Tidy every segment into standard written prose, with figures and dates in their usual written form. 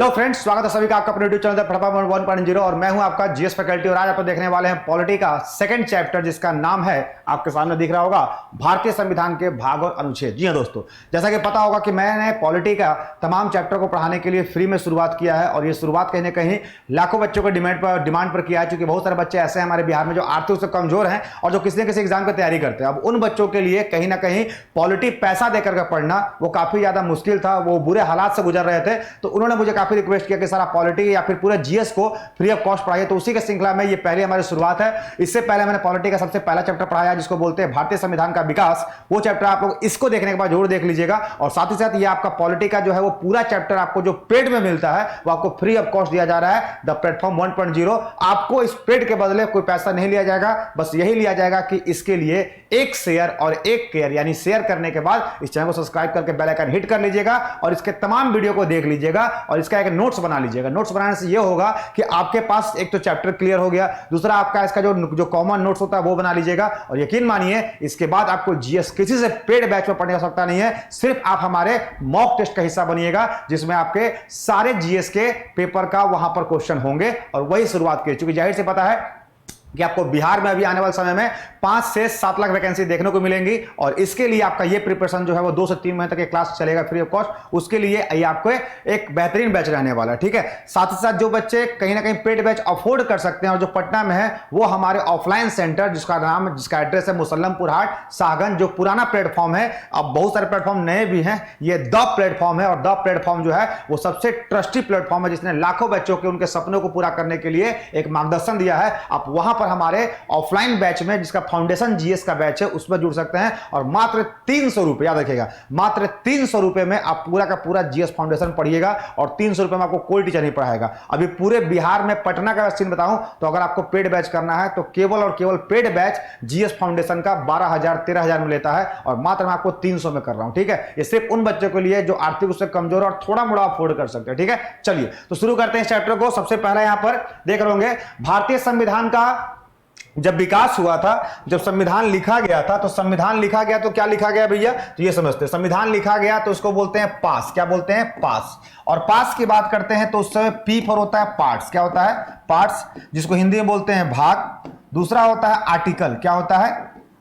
तो फ्रेंड्स, स्वागत है सभी का आपका अपने यूट्यूब चैनल पढ़पा 1.0 और मैं हूं आपका जीएस फैकल्टी। और आज आप देखने वाले हैं पॉलिटी का सेकंड चैप्टर, जिसका नाम है, आपके सामने दिख रहा होगा, भारतीय संविधान के भाग और अनुच्छेद। जी हां दोस्तों, जैसा कि पता होगा कि मैंने पॉलिटी का तमाम चैप्टर को पढ़ाने के लिए फ्री में शुरुआत किया है और ये शुरुआत कहीं ना कहीं लाखों बच्चों को डिमांड पर किया है, क्योंकि बहुत सारे बच्चे ऐसे हैं हमारे बिहार में जो आर्थिक रूप से कमजोर हैं और जो किसी न किसी एग्जाम की तैयारी करते हैं। अब उन बच्चों के लिए कहीं ना कहीं पॉलिटी पैसा देकर के पढ़ना वो काफी ज्यादा मुश्किल था, वो बुरे हालात से गुजर रहे थे। तो उन्होंने मुझे काफी रिक्वेस्ट किया कि सर पॉलिटी या फिर पूरे जीएस को फ्री ऑफ कॉस्ट पढ़ाइए। तो उसी के श्रृंखला में ये पहले हमारी शुरुआत है। इससे पहले मैंने पॉलिटी का सबसे पहला चैप्टर पढ़ाया जिसको बोलते हैं भारतीय संविधान का विकास। वो चैप्टर आप लोग इसको देखने के बाद जरूर देख लीजिएगा। और साथ ही साथ ये आपका पॉलिटी का जो है वो पूरा चैप्टर आपको जो पेड में मिलता है वो आपको फ्री ऑफ कॉस्ट दिया जा रहा है, द प्लेटफॉर्म 1.0। आपको इस पेड के बदले कोई पैसा नहीं लिया जाएगा, बस यही लिया जाएगा कि इसके लिए एक शेयर और एक केयर, यानी शेयर करने के बाद इस चैनल को सब्सक्राइब करके बेल आइकन हिट कर लीजिएगा और इसके तमाम वीडियो को देख लीजिएगा और इसका एक नोट्स बना लीजिएगा। नोट्स बनाने से यह होगा कि आपके पास एक तो चैप्टर क्लियर हो गया, दूसरा आपका इसका जो कॉमन नोट्स होता है वो बना लीजिएगा। और यकीन मानिए इसके बाद आपको जीएस किसी से पेड बैच में पढ़ने की आवश्यकता नहीं है, सिर्फ आप हमारे मॉक टेस्ट का हिस्सा बनिएगा जिसमें आपके सारे जीएस के पेपर का वहां पर क्वेश्चन होंगे। और वही शुरुआत की, क्योंकि जाहिर से पता है कि आपको बिहार में अभी आने वाले समय में 5 से 7 लाख वैकेंसी देखने को मिलेंगी और इसके लिए आपका ये प्रिपरेशन जो है वो 2 से 3 महीने तक एक क्लास चलेगा फ्री ऑफ कॉस्ट। उसके लिए ये आपको एक बेहतरीन बैच रहने वाला है, ठीक है। साथ ही साथ जो बच्चे कहीं ना कहीं पेड बैच अफोर्ड कर सकते हैं और जो पटना में है वो हमारे ऑफलाइन सेंटर जिसका एड्रेस है मुसल्लमपुर हाट शाहगंज, जो पुराना प्लेटफॉर्म है। अब बहुत सारे प्लेटफॉर्म नए भी हैं, ये द प्लेटफॉर्म है और द प्लेटफॉर्म जो है वो सबसे ट्रस्टी प्लेटफॉर्म है जिसने लाखों बच्चों के उनके सपनों को पूरा करने के लिए एक मार्गदर्शन दिया है। आप वहां पर हमारे ऑफलाइन बैच में, जिसका फाउंडेशन जीएस का बैच है, उसमें जुड़ सकते हैं और मात्र 300 रुपए, याद रखिएगा, मात्र 300 रुपए में आप पूरा का पूरा जीएस फाउंडेशन पढ़िएगा और 300 रुपए में आपको कोई टीचर नहीं पढ़ाएगा। अभी पूरे बिहार में पटना का सीन बताऊं तो अगर आपको पेड बैच करना है तो केवल और केवल पेड बैच जीएस फाउंडेशन का 12,000 13,000 में लेता है और मात्र मैं आपको 300 में कर रहा हूं, ठीक है। ये सिर्फ उन बच्चों के लिए जो आर्थिक रूप से कमजोर और थोड़ा मोड़ा अफोर्ड कर सकते हैं, ठीक है। चलिए तो शुरू करते हैं इस चैप्टर को। सबसे पहला यहां पर देख रहे होंगे, भारतीय संविधान का जब विकास हुआ था, जब संविधान लिखा गया था, तो संविधान लिखा गया तो क्या लिखा गया भैया, तो ये समझते हैं। संविधान लिखा गया तो उसको बोलते हैं पास। क्या बोलते हैं? पास। और पास की बात करते हैं तो उस समय पी फॉर होता है पार्ट्स। क्या होता है? पार्ट्स, जिसको हिंदी में बोलते हैं भाग। दूसरा होता है आर्टिकल। क्या होता है?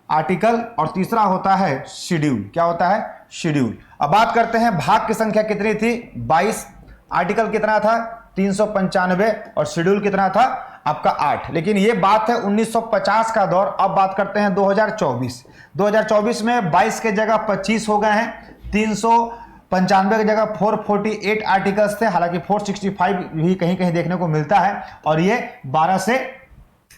आर्टिकल। और तीसरा होता है शेड्यूल। क्या होता है? शेड्यूल। अब बात करते हैं भाग की संख्या कितनी थी? 22। आर्टिकल कितना था? 395। और शेड्यूल कितना था? आपका 8। लेकिन ये बात है 1950 का दौर। अब बात करते हैं 2024 में 22 के जगह 25 हो गए हैं, 395 की जगह 448 आर्टिकल्स थे, हालांकि 465 भी कहीं कहीं देखने को मिलता है और ये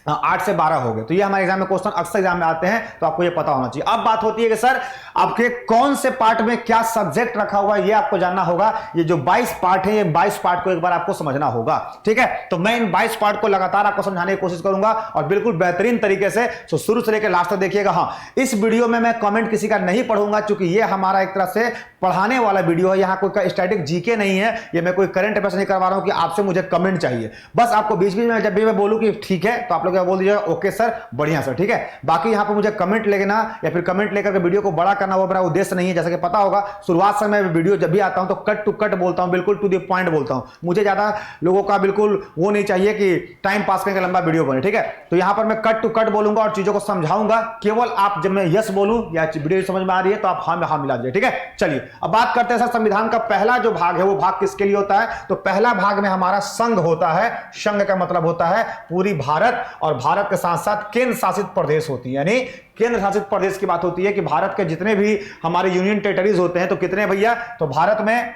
8 से 12 हो गए। तो ये हमारे एग्जाम में क्वेश्चन अक्सर एग्जाम में आते हैं, तो आपको ये पता होना चाहिए। अब बात होती है कि सर आपके कौन से पार्ट में क्या सब्जेक्ट रखा हुआ है, ये आपको जानना होगा। ये जो 22 पार्ट है, ये 22 पार्ट को एक बार आपको समझना होगा, ठीक है। तो मैं इन 22 पार्ट को लगातार आपको समझाने की कोशिश करूंगा और बिल्कुल बेहतरीन तरीके से। तो शुरू से लेकर लास्ट तक देखिएगा। हाँ, इस वीडियो में मैं कमेंट किसी का नहीं पढ़ूंगा, क्योंकि ये हमारा एक तरह से पढ़ाने वाला वीडियो है। यहां कोई स्टैटिक जीके नहीं है, ये मैं कोई करंट अफेयर्स नहीं करवा रहा हूं कि आपसे मुझे कमेंट चाहिए। बस आपको बीच बीच में जब भी मैं बोलूं कि ठीक है, तो आप लोग बोल दीजिएगा ओके सर, बढ़िया सर, ठीक है। बाकी यहां पर मुझे कमेंट लेना या फिर कमेंट लेकर के वीडियो को बड़ा करना वो मेरा उद्देश्य नहीं है। जैसा कि पता होगा, शुरुआत से मैं वीडियो जब भी आता हूं तो कट टू कट बोलता हूं, बिल्कुल टू द पॉइंट बोलता हूं। मुझे ज्यादा लोगों का बिल्कुल वो नहीं चाहिए कि टाइम पास करके लंबा वीडियो बने, ठीक है। तो यहां पर मैं कट टू कट बोलूंगा और चीजों को समझाऊंगा। केवल आप जब मैं यस बोलूं या वीडियो समझ में आ रही है तो आप हाँ में हाँ मिला दीजिए, ठीक है। चलिए अब बात करते हैं सर, संविधान का पहला जो भाग है वो भाग किसके लिए होता है? तो पहला भाग में हमारा संघ होता है। संघ का मतलब होता है पूरी भारत, और भारत के साथ साथ केंद्र शासित प्रदेश होती है। यानी केंद्र शासित प्रदेश की बात होती है कि भारत के जितने भी हमारे यूनियन टेरिटरीज होते हैं, तो कितने भैया, तो भारत में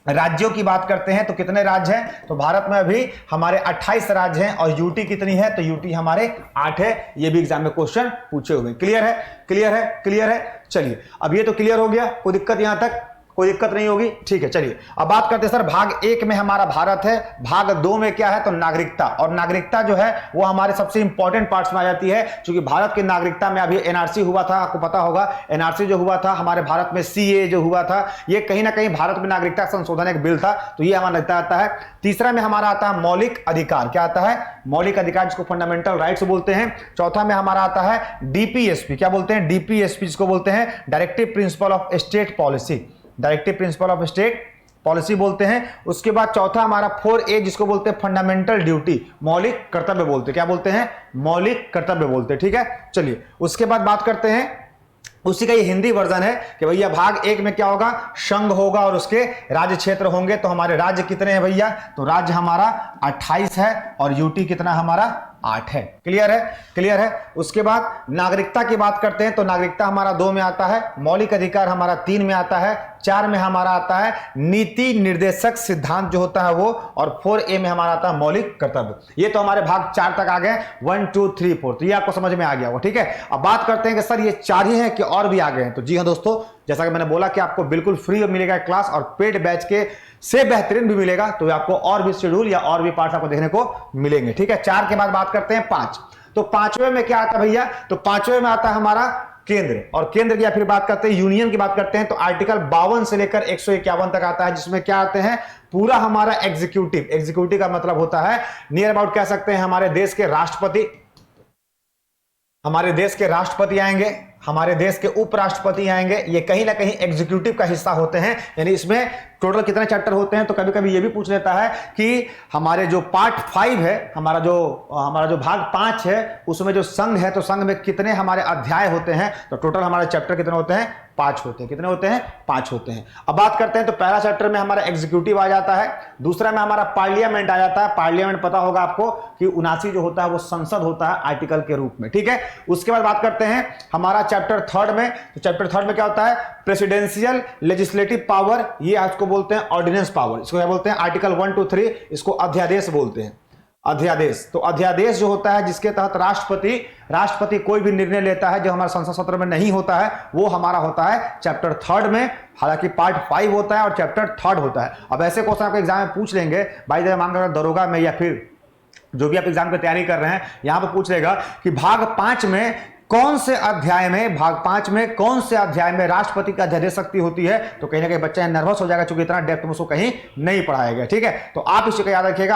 राज्यों की बात करते हैं तो कितने राज्य हैं? तो भारत में अभी हमारे 28 राज्य हैं। और यूटी कितनी है? तो यूटी हमारे 8 है। ये भी एग्जाम में क्वेश्चन पूछे हुए। क्लियर है? क्लियर है? क्लियर है? चलिए अब ये तो क्लियर हो गया, कोई दिक्कत यहां तक? कोई दिक्कत नहीं होगी, ठीक है। चलिए अब बात करते हैं सर, भाग 1 में हमारा भारत है, भाग 2 में क्या है? तो नागरिकता। और नागरिकता जो है वो हमारे सबसे इंपॉर्टेंट पार्ट्स में आ जाती है, क्योंकि भारत की नागरिकता में अभी एनआरसी हुआ था, आपको पता होगा। एनआरसी जो हुआ था हमारे भारत में, सीए जो हुआ था, ये कहीं ना कहीं भारत में नागरिकता संशोधन एक बिल था, तो ये हमारा लगता आता है। तीसरा में हमारा आता है मौलिक अधिकार। क्या आता है? मौलिक अधिकार, जिसको फंडामेंटल राइट्स बोलते हैं। चौथा में हमारा आता है डीपीएसपी। क्या बोलते हैं? डीपीएसपी, जिसको बोलते हैं directive principle of state policy. Directive principle of state policy बोलते हैं। उसके बाद चौथा हमारा 4A जिसको बोलते हैं फंडामेंटल ड्यूटी, मौलिक कर्तव्य बोलते हैं। क्या बोलते हैं? मौलिक कर्तव्य बोलते हैं। ठीक है, चलिए उसके बाद बात करते हैं, उसी का ये हिंदी वर्जन है कि भैया भाग 1 में क्या होगा? संघ होगा और उसके राज्य क्षेत्र होंगे। तो हमारे राज्य कितने हैं भैया? तो राज्य हमारा 28 है और यूटी कितना हमारा? 8 है। क्लियर है? क्लियर है। उसके बाद नागरिकता की बात करते हैं तो नागरिकता हमारा 2 में आता है, मौलिक अधिकार हमारा 3 में आता है, 4 में हमारा आता है नीति निर्देशक सिद्धांत जो होता है वो, और 4A में हमारा आता है मौलिक कर्तव्य। ये तो हमारे भाग 4 तक आ गए, 1 2 3 4, तो ये आपको समझ में आ गया होगा। ठीक है, अब बात करते हैं कि सर ये 4 ही है कि और भी आ गए हैं। तो जी हाँ दोस्तों, जैसा कि मैंने बोला कि आपको बिल्कुल फ्री मिलेगा क्लास, और पेड बैच के से बेहतरीन भी मिलेगा, तो आपको और भी शेड्यूल या और भी पार्ट आपको देखने को मिलेंगे। ठीक है, 4 के बाद बात करते हैं 5। तो 5वें में क्या आता है भैया? तो 5वें में आता है हमारा केंद्र, और केंद्र की या फिर बात करते हैं यूनियन की बात करते हैं तो आर्टिकल 52 से लेकर 151 तक आता है, जिसमें क्या आते हैं? पूरा हमारा एग्जीक्यूटिव। एग्जीक्यूटिव का मतलब होता है नियर अबाउट कह सकते हैं हमारे देश के राष्ट्रपति, हमारे देश के राष्ट्रपति आएंगे, हमारे देश के उपराष्ट्रपति आएंगे, ये कहीं ना कहीं एग्जीक्यूटिव का हिस्सा होते हैं। यानी इसमें टोटल कितने चैप्टर होते हैं? तो कभी कभी ये भी पूछ लेता है कि हमारे जो पार्ट 5 है, हमारा जो भाग 5 है, उसमें जो संघ है, तो संघ में कितने हमारे अध्याय होते हैं? तो टोटल हमारे चैप्टर कितने होते हैं? 5 होते हैं। कितने होते हैं? 5 होते हैं। अब बात करते हैं तो पहला चैप्टर में हमारा एग्जीक्यूटिव आ जाता है, दूसरा में हमारा पार्लियामेंट आ जाता है। पार्लियामेंट पता होगा आपको कि 79 जो होता है वो संसद होता है आर्टिकल के रूप में। ठीक है, उसके बाद बात करते हैं हमारा चैप्टर 3 में। तो चैप्टर 3 में क्या होता है? प्रेसिडेंशियल लेजिस्लेटिव पावर, ये आपको बोलते हैं ऑर्डिनेंस पावर। इसको क्या बोलते हैं? आर्टिकल 1 2 3, इसको अध्यादेश बोलते हैं। अध्यादेश, तो अध्यादेश जो होता है जिसके तहत राष्ट्रपति कोई भी निर्णय लेता है जो हमारे संसद सत्र में नहीं होता है, वो हमारा होता है चैप्टर 3 में। हालांकि पार्ट 5 होता है और चैप्टर 3 होता है। अब ऐसे क्वेश्चन आपको एग्जाम में पूछ लेंगे, भाई जब मान लो दरोगा में या फिर जो भी आप एग्जाम की तैयारी कर रहे हैं, यहां पर पूछ लेगा कि भाग 5 में कौन से अध्याय में राष्ट्रपति का अध्यादेश शक्ति होती है? तो कहीं ना कहीं बच्चा नर्वस हो जाएगा, क्योंकि इतना डेप्थ में उसको कहीं नहीं पढ़ाया गया। ठीक है, तो आप इसी को याद रखिएगा,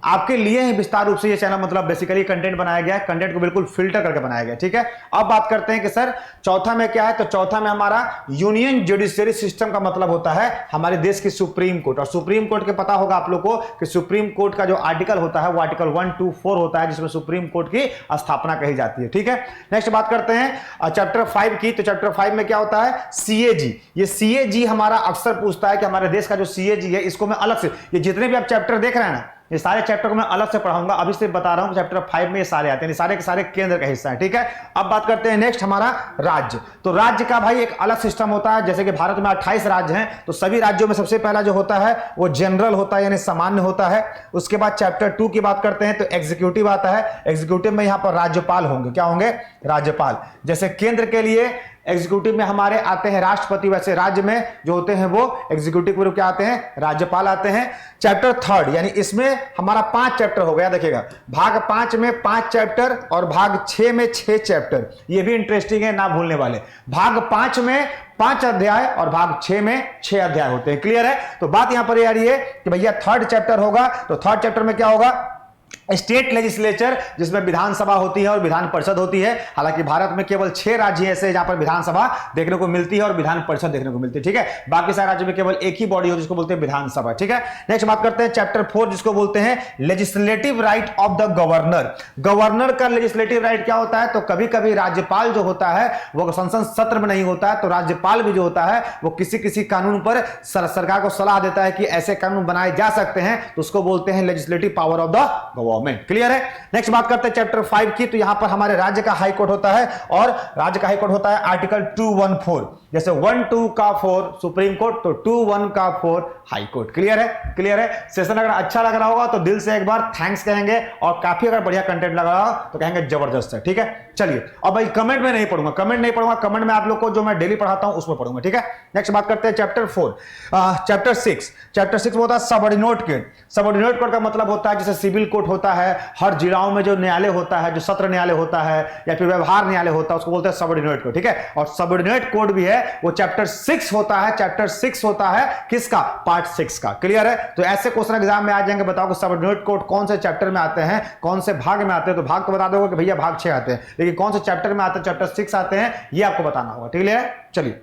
आपके लिए ही विस्तार रूप से ये चैनल मतलब बेसिकली कंटेंट बनाया गया है, कंटेंट को बिल्कुल फिल्टर करके बनाया गया। ठीक है, अब बात करते हैं कि सर चौथा में क्या है? तो चौथा में हमारा यूनियन जुडिशियरी सिस्टम का मतलब होता है हमारे देश की सुप्रीम कोर्ट। और सुप्रीम कोर्ट के पता होगा आप लोग को कि सुप्रीम कोर्ट का जो आर्टिकल होता है वो आर्टिकल 1 2 4 होता है, जिसमें सुप्रीम कोर्ट की स्थापना कही जाती है। ठीक है, नेक्स्ट बात करते हैं चैप्टर 5 की। तो चैप्टर 5 में क्या होता है? सीएजी। ये सीएजी हमारा अक्सर पूछता है कि हमारे देश का जो सीएजी है, इसको मैं अलग से, ये जितने भी आप चैप्टर देख रहे हैं ना, ये सारे चैप्टर को मैं अलग से पढ़ाऊंगा। अभी से बता रहा हूं चैप्टर 5 में ये सारे आते हैं, सारे के सारे केंद्र का हिस्सा है। ठीक है, अब बात करते हैं नेक्स्ट हमारा राज्य। तो राज्य का भाई एक अलग सिस्टम होता है। जैसे कि भारत में 28 राज्य हैं, तो सभी राज्यों में सबसे पहला जो होता है वो जनरल होता है, यानी सामान्य होता है। उसके बाद चैप्टर 2 की बात करते हैं तो एग्जीक्यूटिव आता है। एग्जीक्यूटिव में यहां पर राज्यपाल होंगे। क्या होंगे? राज्यपाल। जैसे केंद्र के लिए एग्जीक्यूटिव में हमारे आते हैं राष्ट्रपति, वैसे राज्य में जो होते हैं वो एग्जीक्यूटिव ग्रुप क्या आते हैं? राज्यपाल आते हैं। चैप्टर 3 यानी इसमें हमारा 5 चैप्टर हो गया। देखिएगा, भाग 5 में 5 चैप्टर और भाग 6 में 6 चैप्टर। ये भी इंटरेस्टिंग है, ना भूलने वाले। भाग 5 में 5 अध्याय और भाग 6 में 6 अध्याय होते हैं। क्लियर है? तो बात यहां पर ये आ रही है कि भैया 3rd चैप्टर होगा, तो 3rd चैप्टर में क्या होगा? स्टेट लेजिस्लेचर, जिसमें विधानसभा होती है और विधान परिषद होती है। हालांकि भारत में केवल 6 राज्य ऐसे जहां पर विधानसभा देखने को मिलती है और विधान परिषद देखने को मिलती है। ठीक है, बाकी सारे राज्यों में केवल एक ही बॉडी हो जिसको बोलते हैं विधानसभा। ठीक है, नेक्स्ट बात करते हैं चैप्टर 4 जिसको बोलते हैं legislative right of the governor. Governor का लेजिस्लेटिव राइट क्या होता है? तो कभी कभी राज्यपाल जो होता है वो संसद सत्र में नहीं होता है, तो राज्यपाल भी जो होता है वो किसी कानून पर सरकार को सलाह देता है कि ऐसे कानून बनाए जा सकते हैं, तो उसको बोलते हैं legislative power of the government. Clear है? नेक्स्ट बात करते हैं चैप्टर 5 की। तो यहां पर हमारे राज्य का हाई कोर्ट होता है, और राज्य का हाई कोर्ट होता है आर्टिकल 214। जैसे 1 2 का 4 सुप्रीम कोर्ट, तो 2 1 का 4 हाई कोर्ट। क्लियर है? क्लियर है? सेशन अगर अच्छा लग रहा होगा तो दिल से एक बार थैंक्स कहेंगे, और काफी अगर बढ़िया कंटेंट लग रहा हो तो कहेंगे जबरदस्त है। ठीक है, चलिए अब भाई कमेंट में नहीं पढ़ूंगा, कमेंट में आप लोग को जो मैं डेली पढ़ाता हूं उसमें पढ़ूंगा। ठीक है, नेक्स्ट बात करते हैं चैप्टर 4। चैप्टर 6 में होता है सबऑर्डिनेट कोर्ट। सबऑर्डिनेट कोर्ट का मतलब होता है जैसे सिविल कोर्ट होता है, हर जिलाओं में जो न्यायालय होता है, जो सत्र न्यायालय होता है या फिर व्यवहार न्यायालय होता है, उसको बोलते हैं सबऑर्डिनेट कोर्ट। ठीक है, और सबऑर्डिनेट कोर्ट भी है वो चैप्टर 6 होता है। चैप्टर 6 होता है किसका? पार्ट 6 का। क्लियर है? तो ऐसे क्वेश्चन एग्जाम में आ जाएंगे, बताओ कि सबऑर्डिनेट कोर्ट कौन से चैप्टर में आते हैं, कौन से भाग में आते हैं। तो भाग तो बता दोगे कि भैया भाग 6 आते हैं, लेकिन कौन से चैप्टर में आते हैं, चैप्टर 6 आते हैं, ये आपको बताना होगा। ठीक है, चलिए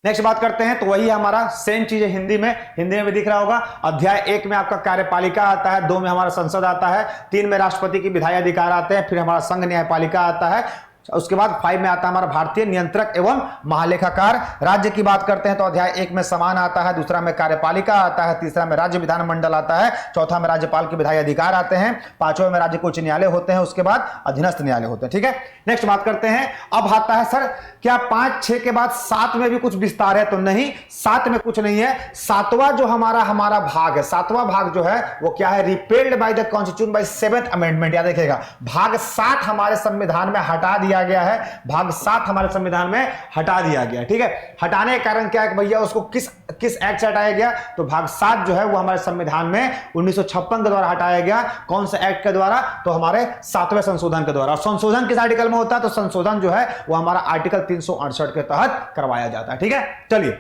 नेक्स्ट बात करते हैं तो वही हमारा सेम चीज है हिंदी में भी दिख रहा होगा। अध्याय 1 में आपका कार्यपालिका आता है, 2 में हमारा संसद आता है, 3 में राष्ट्रपति की विधायी अधिकार आते हैं, फिर हमारा संघ न्यायपालिका आता है, उसके बाद 5 में आता है हमारा भारतीय नियंत्रक एवं महालेखाकार। राज्य की बात करते हैं तो अध्याय 1 में समान आता है, दूसरा में कार्यपालिका आता है, तीसरा में राज्य विधानमंडल आता है, चौथा में राज्यपाल के विधायी अधिकार आते हैं, 5वें में राज्य के उच्च न्यायालय होते हैं, उसके बाद अधीनस्थ न्यायालय होते हैं। ठीक है, नेक्स्ट बात करते हैं। अब आता है सर क्या 5, 6 के बाद 7 में भी कुछ विस्तार है? तो नहीं, 7 में कुछ नहीं है। 7वां जो हमारा भाग है, 7वां भाग जो है वो क्या है? Repelled by the constitution bye 7th amendment. याद रखिएगा, भाग 7 हमारे संविधान में हटा दिया गया है, भाग 7 हमारे संविधान में हटा दिया गया। ठीक है, हटाने के कारण क्या है भैया, उसको किस एक्ट से हटाया गया? तो भाग 7 जो है वो हमारे संविधान में 1956 के द्वारा हटाया गया। कौन से एक्ट के द्वारा? तो हमारे 7वें संशोधन के द्वारा। संशोधन किस आर्टिकल में होता है? तो संशोधन जो है वो हमारा आर्टिकल 368 के तहत करवाया जाता है। ठीक है, चलिए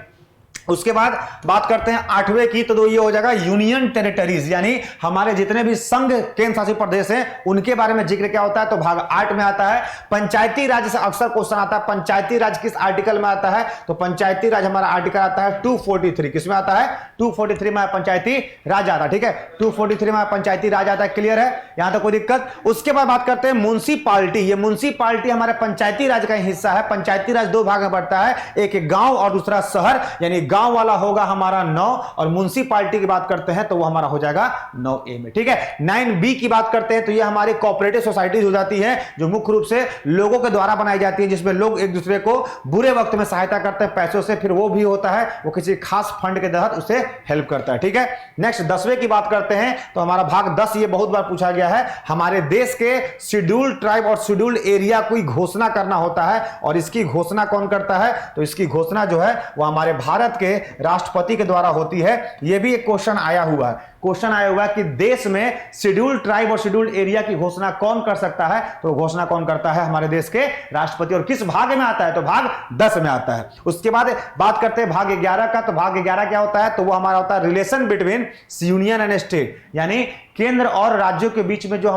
उसके बाद बात करते हैं 8वें की, तो ये हो जाएगा यूनियन टेरिटरीज, यानी हमारे जितने भी संघ केंद्र शासित प्रदेश हैं उनके बारे में जिक्र क्या होता है? तो भाग 8 में आता है। पंचायती राज से अक्सर क्वेश्चन आता है, पंचायती राज किस आर्टिकल में आता है? तो पंचायती राज हमारा आर्टिकल आता है 243। किसमें आता है? 243 में पंचायती राज आता है। ठीक है, 243 में पंचायती राज आता है। क्लियर है, यहां तक कोई दिक्कत? उसके बाद बात करते हैं म्युनिसिपालिटी। ये म्युनिसिपालिटी हमारे पंचायती राज का हिस्सा है। पंचायती राज 2 भाग में बढ़ता है, एक गांव और दूसरा शहर, यानी गांव वाला होगा हमारा 9, और म्युनिसिपालिटी की बात करते हैं तो वो हमारा हो जाएगा 9A में। ठीक है, 9B की बात करते हैं तो ये हमारी कोऑपरेटिव सोसाइटीज हो जाती है, जो मुख्य रूप से लोगों के द्वारा बनाई जाती है, जिसमें लोग एक दूसरे को बुरे वक्त में सहायता करते हैं पैसों से, फिर वो भी होता है वो किसी खास फंड के तहत उसे हेल्प करता है। ठीक है, नेक्स्ट 10वें की बात करते हैं तो हमारा भाग 10, ये बहुत बार पूछा गया है, हमारे देश के शेड्यूल्ड ट्राइब और शेड्यूल्ड एरिया की घोषणा करना होता है, और इसकी घोषणा कौन करता है? तो इसकी घोषणा जो है वो हमारे भारत के राष्ट्रपति के द्वारा होती है। यह भी एक क्वेश्चन आया हुआ है कि देश में शेड्यूल्ड ट्राइब और शेड्यूल्ड एरिया की घोषणा कौन कर सकता है? तो घोषणा कौन करता है? हमारे देश के राष्ट्रपति। और किस भाग में आता है? तो भाग 10 में आता है। उसके बाद बात करते हैं भाग 11 का, तो भाग 11 क्या होता है? तो वो हमारा होता है relation between union and state, यानी केंद्र और राज्यों के बीच में जो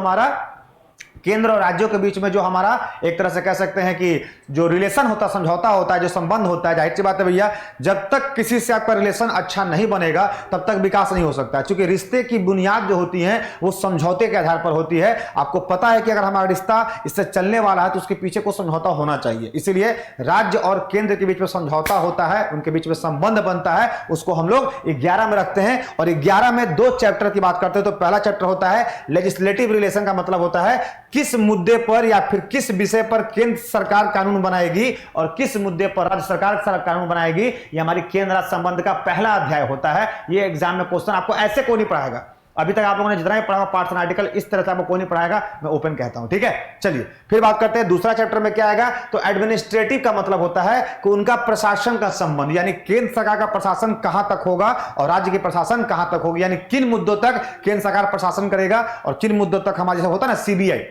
हमारा एक तरह से कह सकते हैं कि जो रिलेशन होता है, समझौता होता है, जो संबंध होता है। जाहिर सी बात है भैया, जब तक किसी से आपका रिलेशन अच्छा नहीं बनेगा तब तक विकास नहीं हो सकता, क्योंकि रिश्ते की बुनियाद जो होती है वो समझौते के आधार पर होती है। आपको पता है कि अगर हमारा रिश्ता इससे चलने वाला है तो उसके पीछे को समझौता होना चाहिए। इसीलिए राज्य और केंद्र के बीच में समझौता होता है, उनके बीच में संबंध बनता है, उसको हम लोग 11 में रखते हैं। और 11 में 2 चैप्टर की बात करते हैं। तो पहला चैप्टर होता है लेजिस्लेटिव रिलेशन, का मतलब होता है किस मुद्दे पर या फिर किस विषय पर केंद्र सरकार कानून बनाएगी और किस मुद्दे पर राज्य सरकार कानून बनाएगी। ये हमारी केंद्र राज्य संबंध का पहला अध्याय होता है। ये एग्जाम में क्वेश्चन आपको ऐसे कोई नहीं पढ़ाएगा, अभी तक आप लोगों ने जितना भी पढ़ा पार्ट्स एंड आर्टिकल इस तरह से आपको कोई नहीं पढ़ाएगा, मैं ओपन कहता हूं। ठीक है, चलिए फिर बात करते हैं दूसरा चैप्टर में क्या आएगा। तो एडमिनिस्ट्रेटिव का मतलब होता है कि उनका प्रशासन का संबंध, यानी केंद्र सरकार का प्रशासन कहां तक होगा और राज्य की प्रशासन कहां तक होगी, यानी किन मुद्दों तक केंद्र सरकार प्रशासन करेगा और किन मुद्दों तक हमारा जैसे होता है ना सीबीआई,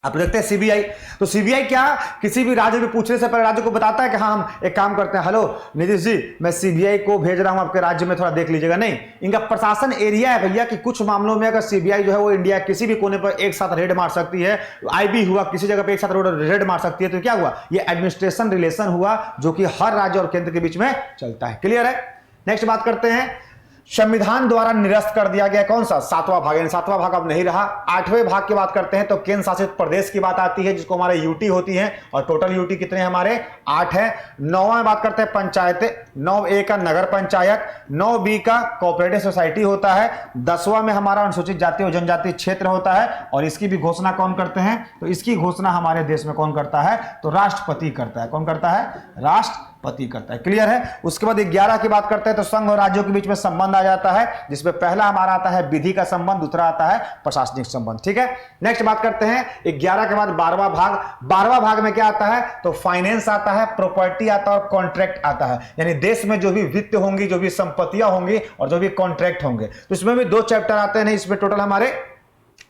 आप देखते हैं सीबीआई। तो सीबीआई क्या किसी भी राज्य में पूछने से पहले राज्य को बताता है कि हाँ हम एक काम करते हैं, हेलो नीतीश जी मैं सीबीआई को भेज रहा हूं आपके राज्य में, थोड़ा देख लीजिएगा। नहीं, इनका प्रशासन एरिया है भैया कि कुछ मामलों में अगर सीबीआई जो है वो इंडिया किसी भी कोने पर एक साथ रेड मार सकती है, आईबी हुआ किसी जगह पर एक साथ रेड मार सकती है, तो क्या हुआ? ये एडमिनिस्ट्रेशन रिलेशन हुआ जो कि हर राज्य और केंद्र के बीच में चलता है। क्लियर है? नेक्स्ट बात करते हैं, संविधान द्वारा निरस्त कर दिया गया कौन सा? 7वां भाग, यानी 7वां भाग अब नहीं रहा। 8वें भाग की बात करते हैं तो केंद्र शासित प्रदेश की बात आती है, जिसको हमारे यूटी होती है, और टोटल यूटी कितने हैं हमारे? 8 है। 9वां में बात करते हैं पंचायतें, 9A का नगर पंचायत, 9B का कोऑपरेटिव सोसाइटी होता है, 10वां में हमारा अनुसूचित जाति और जनजाति क्षेत्र होता है, और इसकी भी घोषणा कौन करते हैं? तो इसकी घोषणा हमारे देश में कौन करता है? तो राष्ट्रपति करता है। कौन करता है? राष्ट्रपति करता है। क्लियर है? उसके बाद 11 की बात करते हैं तो संघ और राज्यों के बीच में संबंध आ जाता है, जिसमें पहला हमारा आता है विधि का संबंध, दूसरा आता है प्रशासनिक संबंध। ठीक है, नेक्स्ट बात करते हैं 11 के बाद 12वां भाग। 12वां भाग में क्या आता है? तो फाइनेंस आता है, प्रॉपर्टी आता है और कॉन्ट्रैक्ट आता है, यानी देश में जो भी वित्त होंगी, जो भी संपत्तियां होंगी और जो भी कॉन्ट्रैक्ट होंगे। तो इसमें भी 2 चैप्टर आते हैं। इसमें टोटल हमारे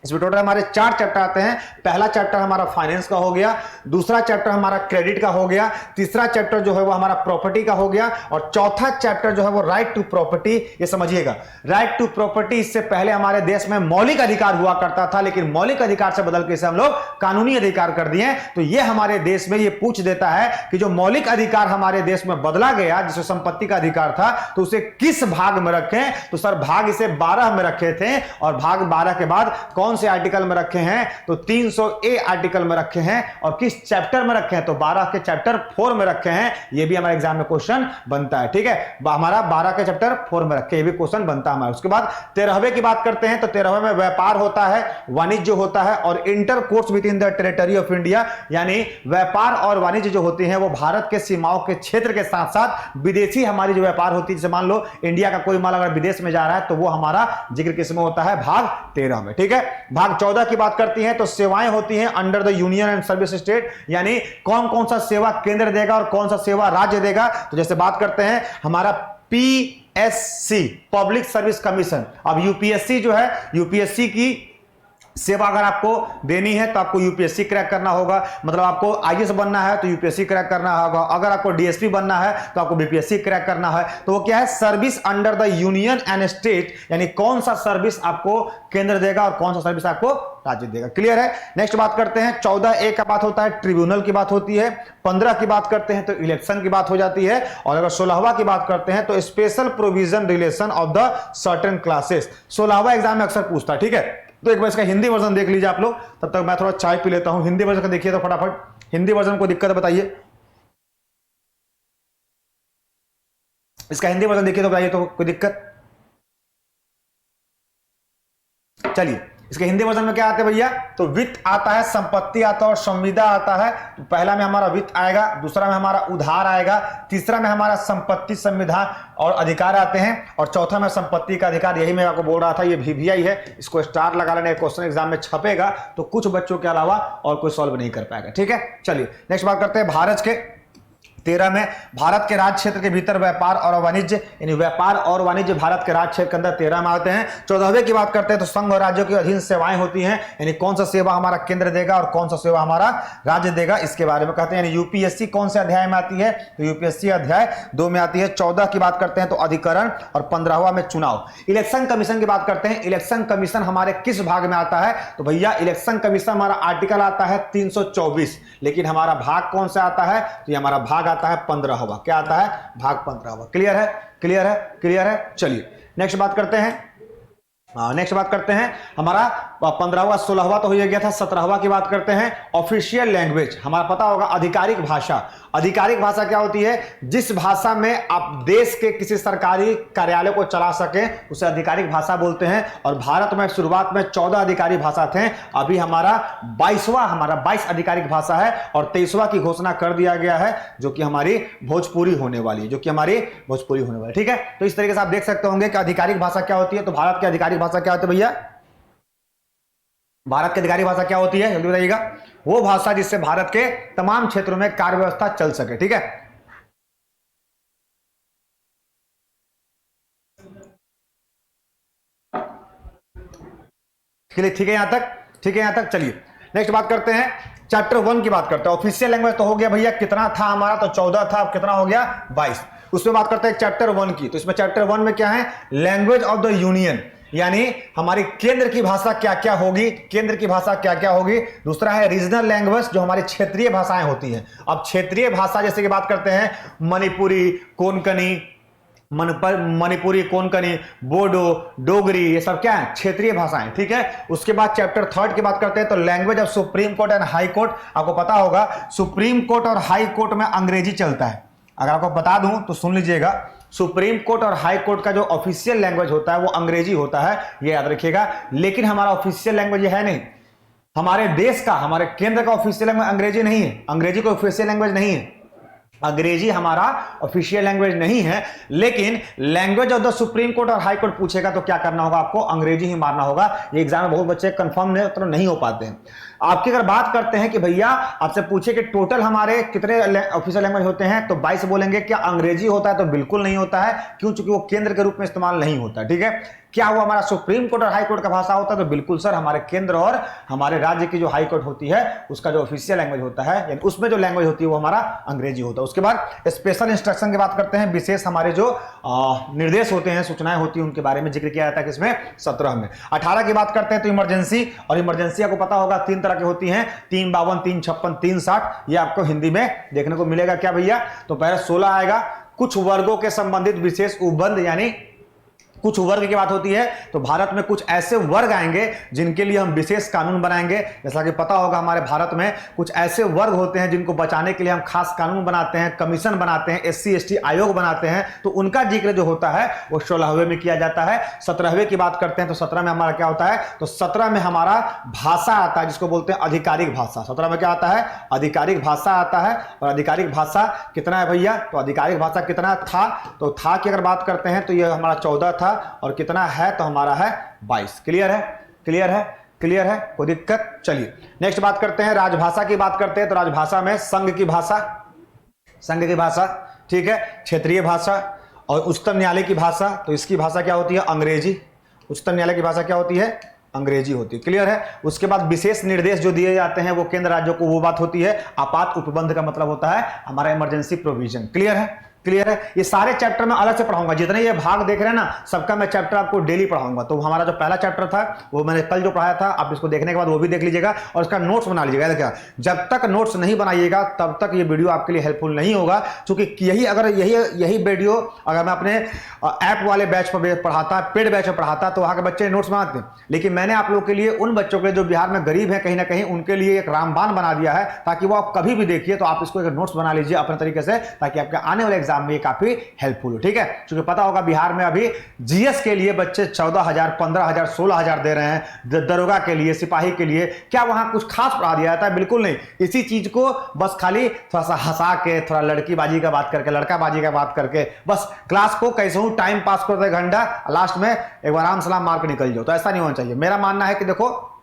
इसमें टोटल हमारे 4 चैप्टर आते हैं। पहला चैप्टर हमारा फाइनेंस का हो गया, दूसरा चैप्टर हमारा क्रेडिट का हो गया, तीसरा चैप्टर जो है वो हमारा प्रॉपर्टी का हो गया, और चौथा चैप्टर जो है वो राइट टू प्रॉपर्टी। ये समझिएगा, राइट टू प्रॉपर्टी इससे पहले हमारे देश में मौलिक अधिकार हुआ करता था, लेकिन मौलिक अधिकार से बदल के इसे हम लोग कानूनी अधिकार कर दिए। तो ये हमारे देश में ये पूछ देता है कि जो मौलिक अधिकार हमारे देश में बदला गया, जिसमें संपत्ति का अधिकार था, तो उसे किस भाग में रखें? तो सर भाग इसे 12 में रखे थे, और भाग 12 के बाद कौन से आर्टिकल में रखे हैं? तो 300A आर्टिकल में रखे हैं। और किस चैप्टर में रखे हैं? तो 12 के चैप्टर 4 में रखे हैं। ये भी हमारे एग्जाम में क्वेश्चन बनता है, ठीक है। हमारा 12 के चैप्टर 4 में रखे, ये भी क्वेश्चन बनता है हमारा। उसके बाद 13वें की बात करते हैं, तो 13वें में व्यापार होता है, वाणिज्य होता है, और inter course with in the territory of India, यानी व्यापार और वाणिज्य जो होती है वो भारत के सीमाओं के क्षेत्र के साथ साथ विदेशी हमारी जो व्यापार होती है, जैसे मान लो इंडिया का कोई माल अगर विदेश में जा रहा है तो वो हमारा जिक्र किसमें होता है? भाग 13 में, ठीक है। भाग 14 की बात करती हैं तो सेवाएं होती हैं under the union and service state, यानी कौन कौन सा सेवा केंद्र देगा और कौन सा सेवा राज्य देगा। तो जैसे बात करते हैं हमारा PSC, पब्लिक सर्विस कमीशन। अब यूपीएससी जो है, यूपीएससी की सेवा अगर आपको देनी है तो आपको यूपीएससी क्रैक करना होगा, मतलब आपको आईएएस बनना है तो यूपीएससी क्रैक करना होगा, अगर आपको डीएसपी बनना है तो आपको बीपीएससी क्रैक करना है। तो वो क्या है? Service under the union and state, यानी कौन सा सर्विस आपको केंद्र देगा और कौन सा सर्विस आपको राज्य देगा। क्लियर है। नेक्स्ट बात करते हैं 14A का बात होता है ट्रिब्यूनल की बात होती है, 15 की बात करते हैं तो इलेक्शन की बात हो जाती है, और अगर 16वां की बात करते हैं तो special provision relation of the certain classes. 16वां एग्जाम में अक्सर पूछता है, ठीक है। तो एक बार इसका हिंदी वर्जन देख लीजिए आप लोग, तब तक मैं थोड़ा चाय पी लेता हूं। हिंदी वर्जन का देखिए तो फटाफट, हिंदी वर्जन को दिक्कत है बताइए, इसका हिंदी वर्जन देखिए तो बताइए तो कोई दिक्कत। चलिए इसके हिंदी वर्जन में क्या आते हैं भैया? तो वित्त आता है, संपत्ति आता है और संविदा आता है। तो पहला में हमारा वित्त आएगा, दूसरा में हमारा उधार आएगा, तीसरा में हमारा संपत्ति, संविधान और अधिकार आते हैं, और चौथा में संपत्ति का अधिकार। यही मैं आपको बोल रहा था, ये VVI है, इसको स्टार लगा लेने, क्वेश्चन एग्जाम में छपेगा तो कुछ बच्चों के अलावा और कोई सॉल्व नहीं कर पाएगा, ठीक है। चलिए नेक्स्ट बात करते हैं भारत के 13 में, भारत के राज्य क्षेत्र के भीतर व्यापार और वाणिज्य, यानी व्यापार और वाणिज्य भारत के राज्य क्षेत्र के अंदर 13 में आते हैं। 14वें की बात करते हैं तो संघ और राज्यों के अधीन सेवाएं होती हैं, यानी कौन सा सेवा हमारा केंद्र देगा और कौन सा सेवा हमारा राज्य देगा, इसके बारे में कहते हैं। यानी यूपीएससी कौन से अध्याय में आती है? तो यूपीएससी अध्याय 2 में आती है। 14 की बात करते हैं तो अधिकरण, और 15वां में चुनाव। इलेक्शन कमीशन की बात करते हैं, इलेक्शन कमीशन हमारे किस भाग में आता है? तो भैया इलेक्शन कमीशन हमारा आर्टिकल आता है 324, लेकिन हमारा भाग कौन सा आता है? तो ये हमारा भाग आता है 15वां। क्या आता है? भाग 15वां। क्लियर है, क्लियर है, क्लियर है। चलिए नेक्स्ट बात करते हैं, नेक्स्ट बात करते हैं हमारा 15वां, 16वां तो हो गया था। 17वां की बात करते हैं ऑफिशियल लैंग्वेज। हमारा पता होगा आधिकारिक भाषा। आधिकारिक भाषा क्या होती है? जिस भाषा में आप देश के किसी सरकारी कार्यालय को चला सकें उसे आधिकारिक भाषा बोलते हैं। और भारत में शुरुआत में 14 आधिकारिक भाषा थे, अभी हमारा 22 आधिकारिक भाषा है, और 23वां की घोषणा कर दिया गया है, जो कि हमारी भोजपुरी होने वाली है, जो कि हमारी भोजपुरी होने वाली है, ठीक है। तो इस तरीके से आप देख सकते होंगे कि आधिकारिक भाषा क्या होती है। तो भारत की आधिकारिक भाषा क्या होती है भैया? भारत की आधिकारिक भाषा क्या होती है जल्दी बताइएगा? वो भाषा जिससे भारत के तमाम क्षेत्रों में कार्य व्यवस्था चल सके, ठीक है। ठीक है यहां तक, ठीक है यहां तक। चलिए नेक्स्ट बात करते हैं चैप्टर 1 की बात करते हैं। ऑफिशियल लैंग्वेज तो हो गया भैया, कितना था हमारा? तो 14 था, अब कितना हो गया? 22। उसमें बात करते हैं चैप्टर 1 की। तो इसमें चैप्टर 1 में क्या है? लैंग्वेज ऑफ द यूनियन, यानी हमारी केंद्र की भाषा क्या क्या होगी, केंद्र की भाषा क्या क्या होगी। दूसरा है रीजनल लैंग्वेज, जो हमारी क्षेत्रीय भाषाएं होती हैं। अब क्षेत्रीय भाषा जैसे कि बात करते हैं मणिपुरी, कोंकणी, बोडो, डोगरी, ये सब क्या है? क्षेत्रीय भाषाएं, ठीक है। उसके बाद चैप्टर 3 की बात करते हैं तो language of supreme court and high court. आपको पता होगा सुप्रीम कोर्ट और हाई कोर्ट में अंग्रेजी चलता है। अगर आपको बता दूं तो सुन लीजिएगा, सुप्रीम कोर्ट और हाई कोर्ट का जो ऑफिशियल लैंग्वेज होता है वो अंग्रेजी होता है, ये याद रखिएगा। लेकिन हमारा ऑफिशियल लैंग्वेज ये है नहीं, हमारे देश का, हमारे केंद्र का ऑफिशियल लैंग्वेज अंग्रेजी नहीं है। अंग्रेजी कोई ऑफिशियल लैंग्वेज नहीं है, अंग्रेजी हमारा ऑफिशियल लैंग्वेज नहीं है। लेकिन language of the supreme court और हाई कोर्ट पूछेगा तो क्या करना होगा? आपको अंग्रेजी ही मारना होगा। ये एग्जाम में बहुत बच्चे कंफर्म नहीं हो पाते हैं। आपकी अगर बात करते हैं कि भैया आपसे पूछे कि टोटल हमारे कितने ऑफिशियल लैंग्वेज होते हैं, तो 22 बोलेंगे। क्या अंग्रेजी होता है? तो बिल्कुल नहीं होता है, क्यों? चूंकि वो केंद्र के रूप में इस्तेमाल नहीं होता, ठीक है। क्या हुआ, हमारा सुप्रीम कोर्ट और हाई कोर्ट का भाषा होता है? तो बिल्कुल सर, हमारे केंद्र और हमारे राज्य की जो हाई कोर्ट होती है उसका जो ऑफिशियल लैंग्वेज होता है, यानी उसमें जो लैंग्वेज होती है वो हमारा अंग्रेजी होता है। उसके बाद स्पेशल इंस्ट्रक्शन की बात करते हैं, विशेष हमारे जो निर्देश होते हैं, सूचनाएं होती हैं, उनके बारे में जिक्र किया जाता है किसमें? 17 में। 18 की बात करते हैं तो इमरजेंसी, और इमरजेंसी आपको पता होगा 3 तरह की होती हैं, 352, 356, 360, ये आपको हिंदी में देखने को मिलेगा। क्या भैया? तो पहले 16 आएगा, कुछ वर्गों के संबंधित विशेष उपबंध, यानी कुछ वर्ग की बात होती है तो भारत में कुछ ऐसे वर्ग आएंगे जिनके लिए हम विशेष कानून बनाएंगे। जैसा कि पता होगा हमारे भारत में कुछ ऐसे वर्ग होते हैं जिनको बचाने के लिए हम खास कानून बनाते हैं, कमीशन बनाते हैं, SC ST आयोग बनाते हैं, तो उनका जिक्र जो होता है वो 16वें में किया जाता है। 17वें की बात करते हैं तो 17 में हमारा क्या होता है? तो 17 में हमारा भाषा आता है, जिसको बोलते हैं आधिकारिक भाषा। 17 में क्या आता है? आधिकारिक भाषा आता है। और आधिकारिक भाषा कितना है भैया? तो आधिकारिक भाषा कितना था? तो था की अगर बात करते हैं तो यह हमारा 14 था, और कितना है? तो हमारा है 22। क्लियर है? क्लियर है? क्लियर है? कोई दिक्कत? चलिए नेक्स्ट बात करते हैं, राजभाषा की बात करते हैं। तो राजभाषा में संघ की भाषा, संघ की भाषा, ठीक है, क्षेत्रीय भाषा और उच्चतम न्यायालय की भाषा। तो इसकी भाषा क्या होती है? अंग्रेजी। उच्चतम न्यायालय की भाषा क्या होती है? अंग्रेजी होती है। क्लियर है? उसके बाद विशेष निर्देश जो दिए जाते हैं वो केंद्र राज्यों को, वो बात होती है आपात उपबंध का मतलब होता है हमारा इमरजेंसी प्रोविजन। क्लियर है? क्लियर है? ये सारे चैप्टर में अलग से पढ़ाऊंगा, जितने ये भाग देख रहे हैं ना सबका मैं चैप्टर आपको डेली पढ़ाऊंगा। तो हमारा जो पहला चैप्टर था वो मैंने कल जो पढ़ाया था, आप इसको देखने के बाद वो भी देख लीजिएगा और इसका नोट्स बना लीजिएगा। क्या, जब तक नोट्स नहीं बनाइएगा तब तक ये वीडियो आपके लिए हेल्पफुल नहीं होगा, क्योंकि यही वीडियो अगर मैं अपने ऐप वाले बैच पर पढ़ाता, पेड बैच पर पढ़ाता, तो वहां के बच्चे नोट्स बनाते हैं। लेकिन मैंने आप लोगों के लिए, उन बच्चों के लिए जो बिहार में गरीब है कहीं ना कहीं, उनके लिए एक रामबाण बना दिया है, ताकि वो आप कभी भी देखिए तो आप इसको एक नोट्स बना लीजिए अपने तरीके से, ताकि आपके आने वाले एग्जाम में ये काफी हेल्पफुल हो। ठीक है? क्योंकि पता होगा बिहार में अभी जीएस के लिए बच्चे 14,000, 15,000, 16,000 दे रहे हैं, दरोगा के लिए, सिपाही के लिए। क्या वहां कुछ खास पढ़ा दिया जाता है? बिल्कुल नहीं। इसी चीज को बस खाली थोड़ा सा हंसा के, थोड़ा लड़कीबाजी का बात करके, लड़काबाजी का बात करके, बस क्लास को कैसे हूं टाइम पास करते घंटा, लास्ट में एक बार आराम सलाम मार के निकल जाओ। तो ऐसा नहीं होना चाहिए। मेरा मानना है कि देखो,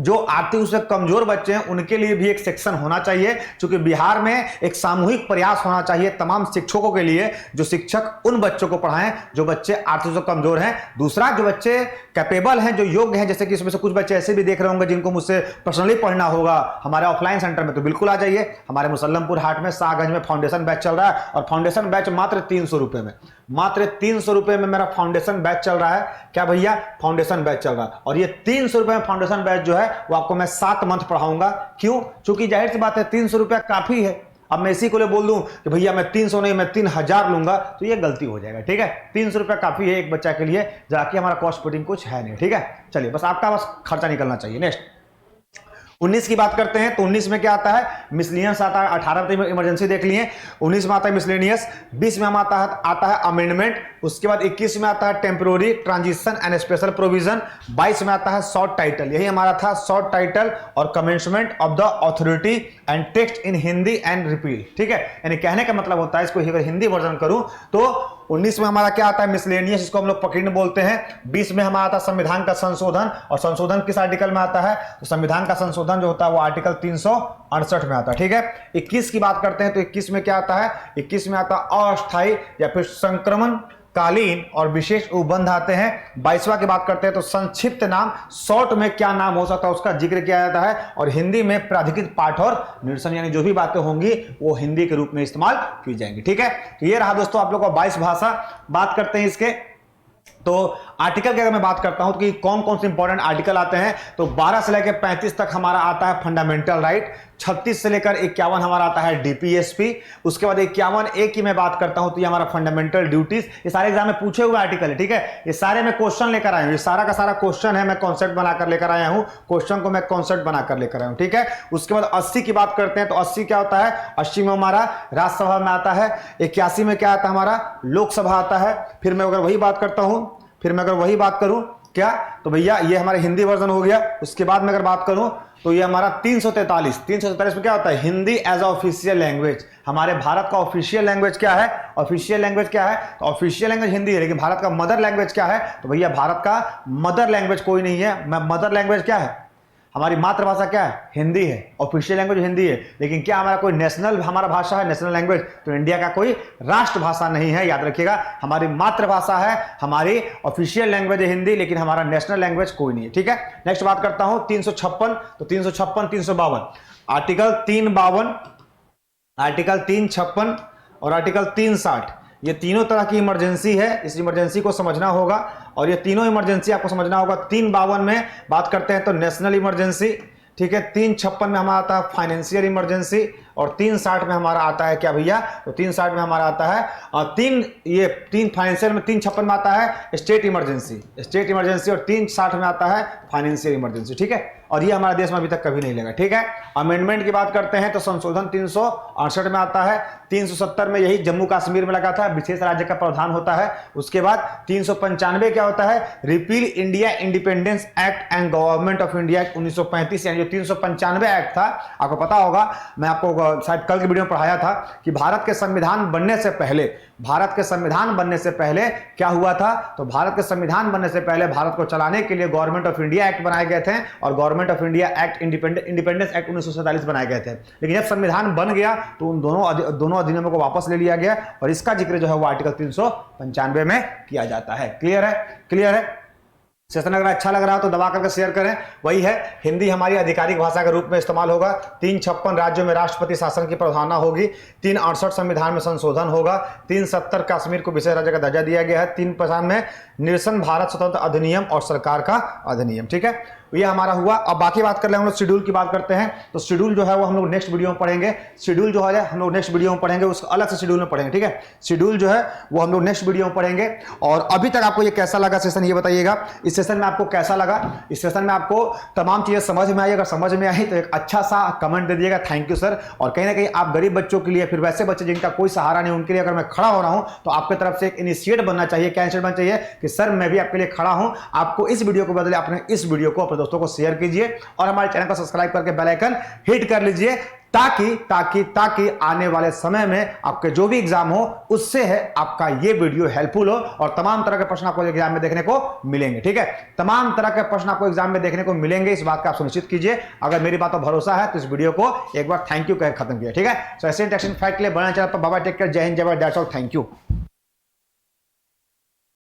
जो आर्थिक रूप से कमजोर बच्चे हैं उनके लिए भी एक सेक्शन होना चाहिए, क्योंकि बिहार में एक सामूहिक प्रयास होना चाहिए तमाम शिक्षकों के लिए, जो शिक्षक उन बच्चों को पढ़ाएं जो बच्चे आर्थिक रूप से कमजोर हैं। दूसरा, जो बच्चे कैपेबल हैं, जो योग्य हैं, जैसे कि इसमें से कुछ बच्चे ऐसे भी देख रहे होंगे जिनको मुझसे पर्सनली पढ़ना होगा हमारे ऑफलाइन सेंटर में, तो बिल्कुल आ जाइए। हमारे मुसल्लमपुर हाट में शाहगंज में फाउंडेशन बैच चल रहा है, और फाउंडेशन बैच मात्र 300 रुपए में, मात्र 300 रुपए में मेरा फाउंडेशन बैच चल रहा है। क्या भैया? फाउंडेशन बैच चल रहा है। और ये 300 रुपए में फाउंडेशन बैच जो है वो आपको मैं 7 मंथ पढ़ाऊंगा। क्यों? क्योंकि जाहिर सी बात है 300 रुपया काफी है। अब मैं इसी को ले बोल दूं कि भैया मैं 300 नहीं, मैं 3000 लूंगा, तो ये गलती हो जाएगा। ठीक है? 300 रुपया काफी है एक बच्चा के लिए, जाके हमारा कॉस्ट पुटिंग कुछ है नहीं। ठीक है? चलिए, बस आपका बस खर्चा निकलना चाहिए। नेक्स्ट 19 की बात करते हैं। तो 19 में क्या आता है? मिसलेनियस आता है। 18 में इमरजेंसी देख लिए, 19 में आता है मिसलेनियस, 20 में आता है अमेंडमेंट, उसके बाद 21 में आता है temporary, transition and special provision, 22 में आता है शॉर्ट टाइटल। यही हमारा था शॉर्ट टाइटल और commencement of the authority and text in Hindi and repeal. ठीक है? यानी कहने का मतलब होता है, इसको अगर हिंदी वर्जन करूं तो 19 में हमारा क्या आता है? मिसलेनियस, जिसको हम लोग पकड़ने बोलते हैं। 20 में हमारा आता है संविधान का संशोधन, और संशोधन किस आर्टिकल में आता है? तो संविधान का संशोधन जो होता है वो आर्टिकल 368 में आता है। ठीक है? 21 की बात करते हैं तो 21 में क्या आता है? 21 में आता है अस्थायी या फिर संक्रमण कालीन और विशेष उपबंध आते हैं। 22वां की बात करते हैं तो संक्षिप्त नाम, शॉर्ट में क्या नाम हो सकता है उसका जिक्र किया जाता है, और हिंदी में प्राधिकृत पाठ और निरसन, यानी जो भी बातें होंगी वो हिंदी के रूप में इस्तेमाल की जाएंगी। ठीक है? तो ये रहा दोस्तों आप लोग का 22 भाषा। बात करते हैं इसके, तो आर्टिकल की अगर मैं बात करता हूं तो कि कौन कौन से इंपॉर्टेंट आर्टिकल आते हैं, तो 12 से लेकर 35 तक हमारा आता है फंडामेंटल राइट, 36 से लेकर 51 हमारा आता है डीपीएसपी, उसके बाद 51A की मैं बात करता हूं तो ये हमारा फंडामेंटल ड्यूटीज। ये सारे एग्जाम में पूछे हुए आर्टिकल है। ठीक है? ये सारे मैं क्वेश्चन लेकर आया हूं, ये सारा का सारा क्वेश्चन है, मैं कॉन्सेप्ट बनाकर लेकर आया हूं, क्वेश्चन को मैं कॉन्सेप्ट बनाकर लेकर आया हूं। ठीक है? उसके बाद 80 की बात करते हैं तो 80 क्या होता है? 80 में हमारा राज्यसभा में आता है। 81 में क्या आता है? हमारा लोकसभा आता है। फिर मैं अगर वही बात करूं क्या, तो भैया ये हमारे हिंदी वर्जन हो गया। उसके बाद में अगर बात करूं तो ये हमारा 343 में क्या होता है? Hindi as official language. हमारे भारत का ऑफिशियल लैंग्वेज क्या है? ऑफिशियल लैंग्वेज क्या है? तो ऑफिशियल लैंग्वेज हिंदी है, लेकिन भारत का मदर लैंग्वेज क्या है? तो भैया भारत का मदर लैंग्वेज कोई नहीं है। मदर लैंग्वेज क्या है? हमारी मातृभाषा क्या है? हिंदी है, ऑफिशियल लैंग्वेज हिंदी है। लेकिन क्या हमारा कोई नेशनल हमारा भाषा है, नेशनल लैंग्वेज? तो इंडिया का कोई राष्ट्रभाषा नहीं है, याद रखिएगा। हमारी मातृभाषा है, हमारी ऑफिशियल लैंग्वेज है हिंदी, लेकिन हमारा नेशनल लैंग्वेज कोई नहीं है, ठीक है। नेक्स्ट बात करता हूं 356, तो 356, 352, आर्टिकल 352, आर्टिकल 356 और आर्टिकल 360, ये तीनों तरह की इमरजेंसी है। इस इमरजेंसी को समझना होगा और ये तीनों इमरजेंसी आपको समझना होगा। 352 में बात करते हैं तो नेशनल इमरजेंसी, ठीक है। 356 में हमारा आता है फाइनेंशियल इमरजेंसी और 360 में हमारा आता है क्या भैया? तो 360 में हमारा आता है तीन फाइनेंशियल में 356 में आता है स्टेट इमरजेंसी और 360 में आता है फाइनेंशियल इमरजेंसी, ठीक है। और ये हमारे देश में अभी तक कभी नहीं लगा, ठीक है। अमेंडमेंट की बात करते हैं तो संशोधन 368 में आता है। 370 में यही जम्मू कश्मीर में लगा था, विशेष राज्य का प्रावधान होता है। उसके बाद 395 क्या होता है? Repeal India independence act and government of India act 1935, यानी जो 395 एक्ट था, आपको पता होगा, मैं आपको शायद कल की वीडियो में पढ़ाया था कि भारत के संविधान बनने से पहले क्या हुआ था? तो भारत के संविधान बनने से पहले भारत को चलाने के लिए गवर्नमेंट ऑफ इंडिया एक्ट बनाए गए थे और government of India act independence act 1947 बनाए गए थे। लेकिन जब संविधान बन गया तो उन दोनों अधिनियमों को वापस ले लिया गया और इसका जिक्र जो है वो आर्टिकल 395 में किया जाता है। क्लियर है? सेशन अगर अच्छा लग रहा हो तो दबा करके शेयर करें। वही है, हिंदी हमारी आधिकारिक भाषा के रूप में इस्तेमाल होगा। 356 राज्यों में राष्ट्रपति शासन की प्रावधान होगी। 368 संविधान में संशोधन होगा। 370 कश्मीर को विशेष राज्य का दर्जा दिया गया है। 350 में निरसन भारत स्वतंत्र अधिनियम और सरकार का अधिनियम, ठीक है। ये हमारा हुआ। अब बाकी बात कर ले, हम लोग शेड्यूल की बात करते हैं। तो शेड्यूल जो है वो हम लोग नेक्स्ट वीडियो में पढ़ेंगे। शेड्यूल जो है हम लोग नेक्स्ट वीडियो में पढ़ेंगे, उसको अलग से शेड्यूल में पढ़ेंगे, ठीक है। शेड्यूल जो है वो हम लोग नेक्स्ट वीडियो में पढ़ेंगे। और अभी तक आपको ये कैसा लगा सेशन, ये बताइएगा। इस सेशन में आपको कैसा लगा? इस सेशन में आपको तमाम चीजें समझ में आई? अगर समझ में आई तो एक अच्छा सा कमेंट दे दिएगा, थैंक यू सर। और कहीं ना कहीं आप गरीब बच्चों के लिए, फिर वैसे बच्चे जिनका कोई सहारा नहीं, उनके लिए अगर मैं खड़ा हो रहा हूं तो आपकी तरफ से एक इनिशिएट बनना चाहिए। क्या इनिशिएट बनना चाहिए? कि सर मैं भी आपके लिए खड़ा हूं। आपको इस वीडियो को बदले अपने इस वीडियो को अपने दोस्तों को शेयर कीजिए और हमारे चैनल को सब्सक्राइब करके बेल आइकन हिट कर लीजिए, ताकि आने वाले समय में आपके जो भी एग्जाम हो उससे है आपका ये वीडियो हेल्पफुल हो और तमाम तरह के प्रश्न आपको एग्जाम में देखने को मिलेंगे, ठीक है। तमाम तरह के प्रश्न आपको एग्जाम में देखने को मिलेंगे, इस बात का आप सुनिश्चित कीजिए। अगर मेरी बात पर भरोसा है तो इस वीडियो को एक बार थैंक यू कह खत्म किया, ठीक है। सो ऐसे इंटरेस्टिंग फैक्ट के लिए बना चैनल पर। बाबा टेक केयर, जय हिंद, जय Bharat, that's all, thank you.